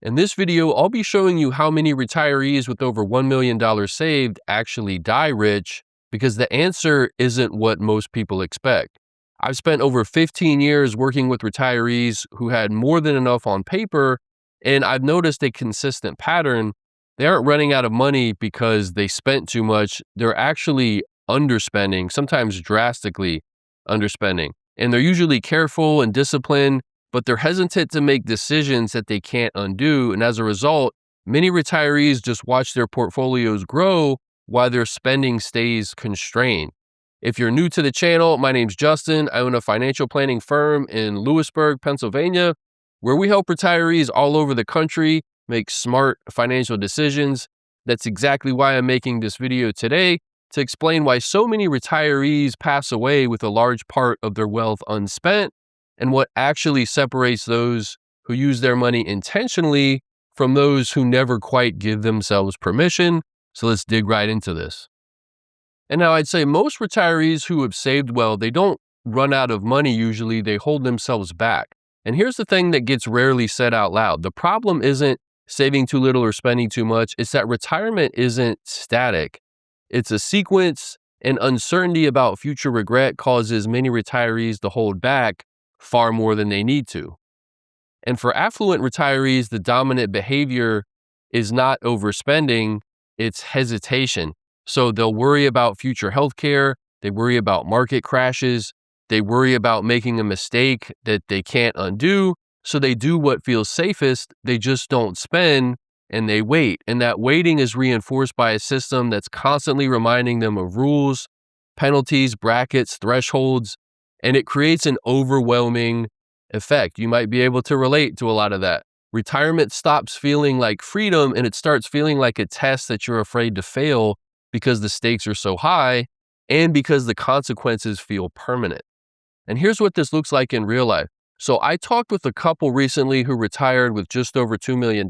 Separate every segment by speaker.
Speaker 1: In this video, I'll be showing you how many retirees with over $1 million saved actually die rich, because the answer isn't what most people expect. I've spent over 15 years working with retirees who had more than enough on paper, and I've noticed a consistent pattern. They aren't running out of money because they spent too much. They're actually underspending, sometimes drastically underspending. And they're usually careful and disciplined, but they're hesitant to make decisions that they can't undo. And as a result, many retirees just watch their portfolios grow while their spending stays constrained. If you're new to the channel, my name's Justin. I own a financial planning firm in Lewisburg, Pennsylvania, where we help retirees all over the country make smart financial decisions. That's exactly why I'm making this video today, to explain why so many retirees pass away with a large part of their wealth unspent, and what actually separates those who use their money intentionally from those who never quite give themselves permission. So let's dig right into this. And now I'd say most retirees who have saved well, they don't run out of money usually, they hold themselves back. And here's the thing that gets rarely said out loud. The problem isn't saving too little or spending too much. It's that retirement isn't static. It's a sequence, and uncertainty about future regret causes many retirees to hold back far more than they need to. And for affluent retirees, the dominant behavior is not overspending, it's hesitation. So they'll worry about future healthcare, they worry about market crashes, they worry about making a mistake that they can't undo. So they do what feels safest, they just don't spend, and they wait. And that waiting is reinforced by a system that's constantly reminding them of rules, penalties, brackets, thresholds, and it creates an overwhelming effect. You might be able to relate to a lot of that. Retirement stops feeling like freedom and it starts feeling like a test that you're afraid to fail because the stakes are so high and because the consequences feel permanent. And here's what this looks like in real life. So I talked with a couple recently who retired with just over $2 million.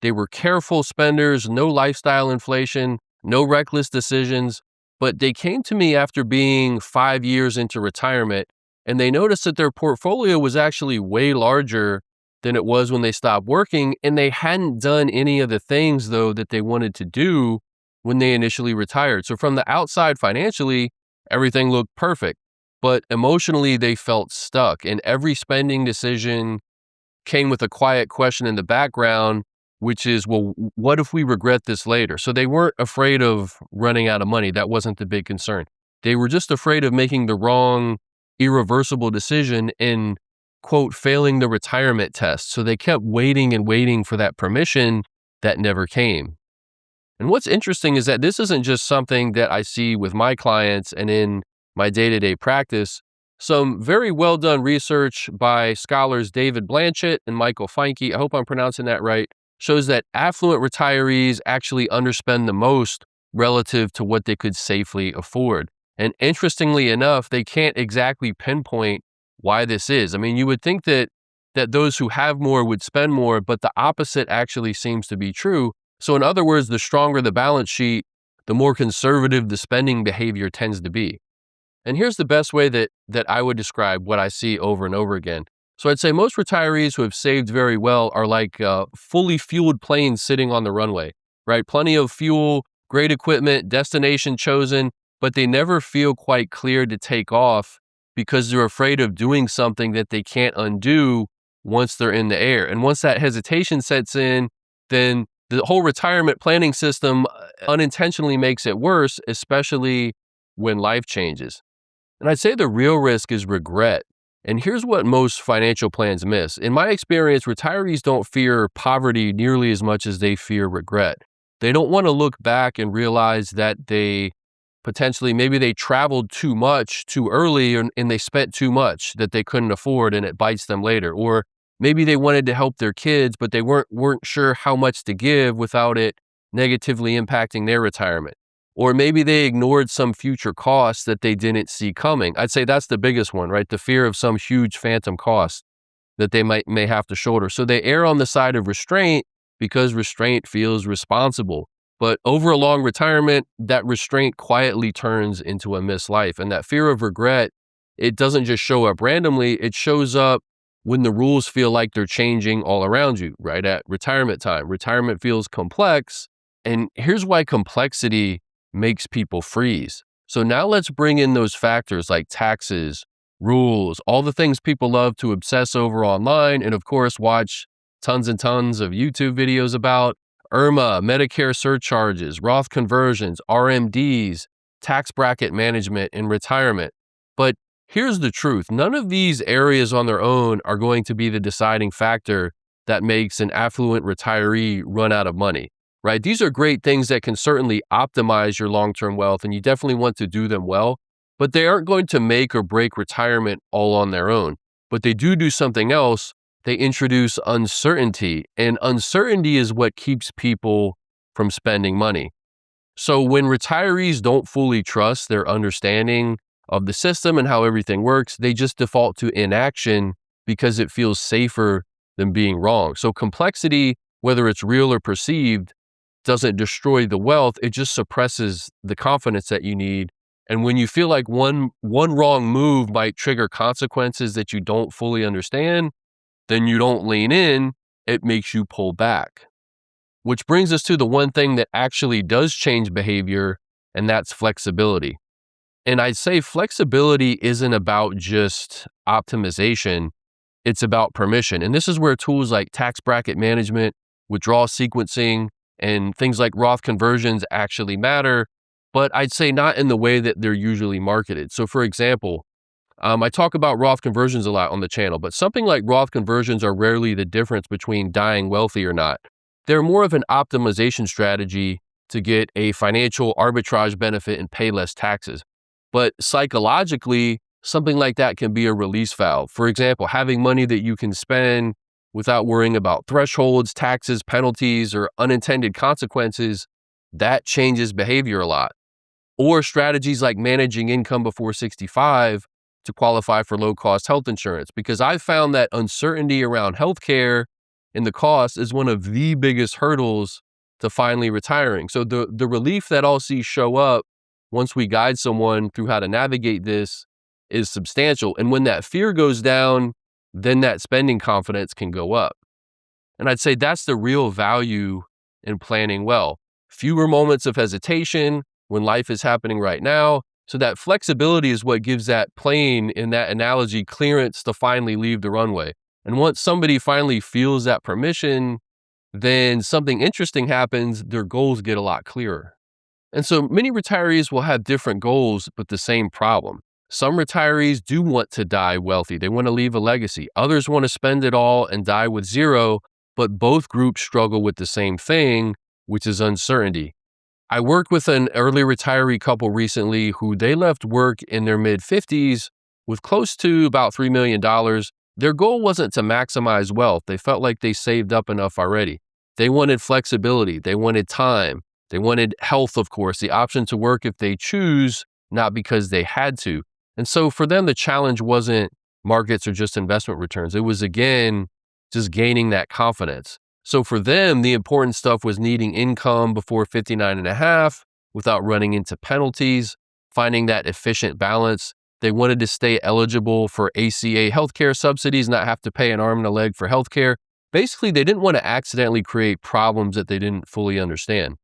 Speaker 1: They were careful spenders, no lifestyle inflation, no reckless decisions, but they came to me after being 5 years into retirement, and they noticed that their portfolio was actually way larger than it was when they stopped working, and they hadn't done any of the things, though, that they wanted to do when they initially retired. So from the outside financially, everything looked perfect, but emotionally they felt stuck, and every spending decision came with a quiet question in the background, which is, well, what if we regret this later? So they weren't afraid of running out of money. That wasn't the big concern. They were just afraid of making the wrong, irreversible decision and, quote, failing the retirement test. So they kept waiting and waiting for that permission that never came. And what's interesting is that this isn't just something that I see with my clients and in my day-to-day practice. Some very well done research by scholars David Blanchett and Michael Feinke, I hope I'm pronouncing that right, shows that affluent retirees actually underspend the most relative to what they could safely afford. And interestingly enough, they can't exactly pinpoint why this is. I mean, you would think that those who have more would spend more, but the opposite actually seems to be true. So in other words, the stronger the balance sheet, the more conservative the spending behavior tends to be. And here's the best way that I would describe what I see over and over again. So I'd say most retirees who have saved very well are like fully fueled planes sitting on the runway, right? Plenty of fuel, great equipment, destination chosen, but they never feel quite clear to take off because they're afraid of doing something that they can't undo once they're in the air. And once that hesitation sets in, then the whole retirement planning system unintentionally makes it worse, especially when life changes. And I'd say the real risk is regret. And here's what most financial plans miss. In my experience, retirees don't fear poverty nearly as much as they fear regret. They don't want to look back and realize that they potentially, maybe they traveled too much too early and they spent too much that they couldn't afford and it bites them later. Or maybe they wanted to help their kids, but they weren't sure how much to give without it negatively impacting their retirement. Or maybe they ignored some future costs that they didn't see coming. I'd say that's the biggest one, right? The fear of some huge phantom cost that they may have to shoulder. So they err on the side of restraint because restraint feels responsible. But over a long retirement, that restraint quietly turns into a missed life. And that fear of regret, it doesn't just show up randomly, it shows up when the rules feel like they're changing all around you, right at retirement time. Retirement feels complex. And here's why complexity makes people freeze. So now let's bring in those factors like taxes, rules, all the things people love to obsess over online, and of course, watch tons and tons of YouTube videos about IRMA, Medicare surcharges, Roth conversions, RMDs, tax bracket management, and retirement. But here's the truth. None of these areas on their own are going to be the deciding factor that makes an affluent retiree run out of money, right? These are great things that can certainly optimize your long-term wealth, and you definitely want to do them well, but they aren't going to make or break retirement all on their own. But they do something else. They introduce uncertainty, and uncertainty is what keeps people from spending money. So when retirees don't fully trust their understanding of the system and how everything works, they just default to inaction because it feels safer than being wrong. So complexity, whether it's real or perceived, doesn't destroy the wealth. It just suppresses the confidence that you need. And when you feel like one wrong move might trigger consequences that you don't fully understand, then you don't lean in, it makes you pull back. Which brings us to the one thing that actually does change behavior, and that's flexibility. And I'd say flexibility isn't about just optimization, it's about permission. And this is where tools like tax bracket management, withdrawal sequencing, and things like Roth conversions actually matter, but I'd say not in the way that they're usually marketed. So for example, I talk about Roth conversions a lot on the channel, but something like Roth conversions are rarely the difference between dying wealthy or not. They're more of an optimization strategy to get a financial arbitrage benefit and pay less taxes. But psychologically, something like that can be a release valve. For example, having money that you can spend without worrying about thresholds, taxes, penalties, or unintended consequences, that changes behavior a lot. Or strategies like managing income before 65 to qualify for low-cost health insurance, because I've found that uncertainty around healthcare and the cost is one of the biggest hurdles to finally retiring. So the relief that I'll see show up once we guide someone through how to navigate this is substantial. And when that fear goes down, then that spending confidence can go up. And I'd say that's the real value in planning well. Fewer moments of hesitation when life is happening right now. So that flexibility is what gives that plane, in that analogy, clearance to finally leave the runway. And once somebody finally feels that permission, then something interesting happens. Their goals get a lot clearer. And so many retirees will have different goals, but the same problem. Some retirees do want to die wealthy. They want to leave a legacy. Others want to spend it all and die with zero, but both groups struggle with the same thing, which is uncertainty. I worked with an early retiree couple recently who they left work in their mid-50s with close to about $3 million. Their goal wasn't to maximize wealth. They felt like they saved up enough already. They wanted flexibility. They wanted time. They wanted health, of course, the option to work if they choose, not because they had to. And so for them, the challenge wasn't markets or just investment returns. It was, again, just gaining that confidence. So for them, the important stuff was needing income before 59 and a half without running into penalties, finding that efficient balance. They wanted to stay eligible for ACA healthcare subsidies, not have to pay an arm and a leg for healthcare. Basically, they didn't want to accidentally create problems that they didn't fully understand.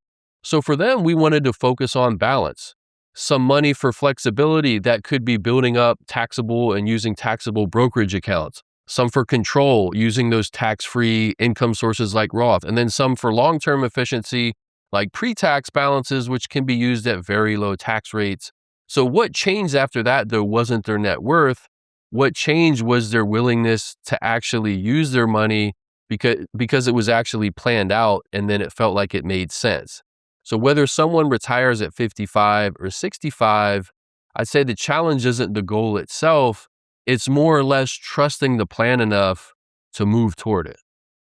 Speaker 1: So for them, we wanted to focus on balance. Some money for flexibility that could be building up taxable and using taxable brokerage accounts. Some for control, using those tax-free income sources like Roth, and then some for long-term efficiency, like pre-tax balances, which can be used at very low tax rates. So what changed after that, though, wasn't their net worth. What changed was their willingness to actually use their money because it was actually planned out, and then it felt like it made sense. So whether someone retires at 55 or 65, I'd say the challenge isn't the goal itself. It's more or less trusting the plan enough to move toward it.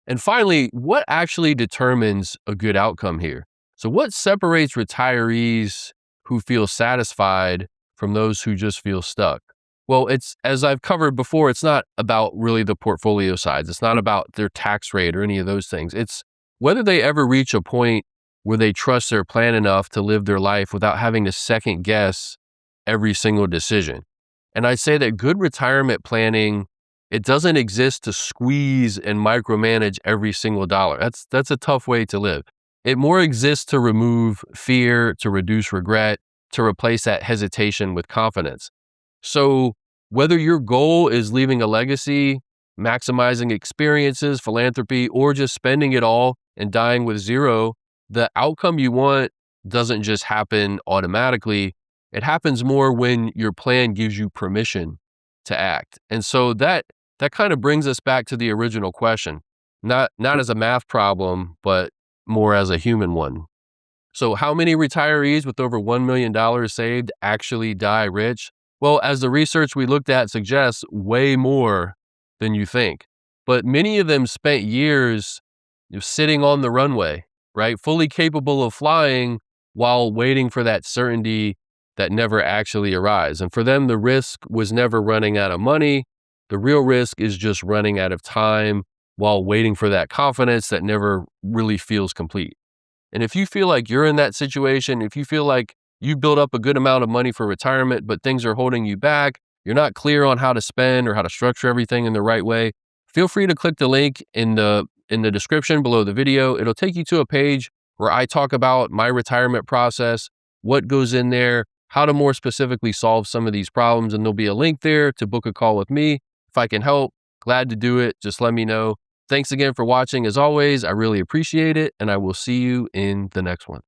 Speaker 1: And finally, what actually determines a good outcome here? So what separates retirees who feel satisfied from those who just feel stuck? Well, it's, as I've covered before, it's not about really the portfolio size. It's not about their tax rate or any of those things. It's whether they ever reach a point where they trust their plan enough to live their life without having to second guess every single decision. And I say that good retirement planning It doesn't exist to squeeze and micromanage every single dollar. That's a tough way to live. It more exists to remove fear, to reduce regret, to replace that hesitation with confidence. So, whether your goal is leaving a legacy, maximizing experiences, philanthropy, or just spending it all and dying with zero, the outcome you want doesn't just happen automatically. It happens more when your plan gives you permission to act. And so that kind of brings us back to the original question, not as a math problem, but more as a human one. So, how many retirees with over $1 million saved actually die rich? Well, as the research we looked at suggests, way more than you think. But many of them spent years sitting on the runway, right? Fully capable of flying while waiting for that certainty that never actually arrives. And for them, the risk was never running out of money. The real risk is just running out of time while waiting for that confidence that never really feels complete. And if you feel like you're in that situation, if you feel like you built up a good amount of money for retirement, but things are holding you back, you're not clear on how to spend or how to structure everything in the right way, feel free to click the link in the description below the video. It'll take you to a page where I talk about my retirement process, what goes in there, how to more specifically solve some of these problems, and there'll be a link there to book a call with me. If I can help, glad to do it. Just let me know. Thanks again for watching. As always, I really appreciate it, and I will see you in the next one.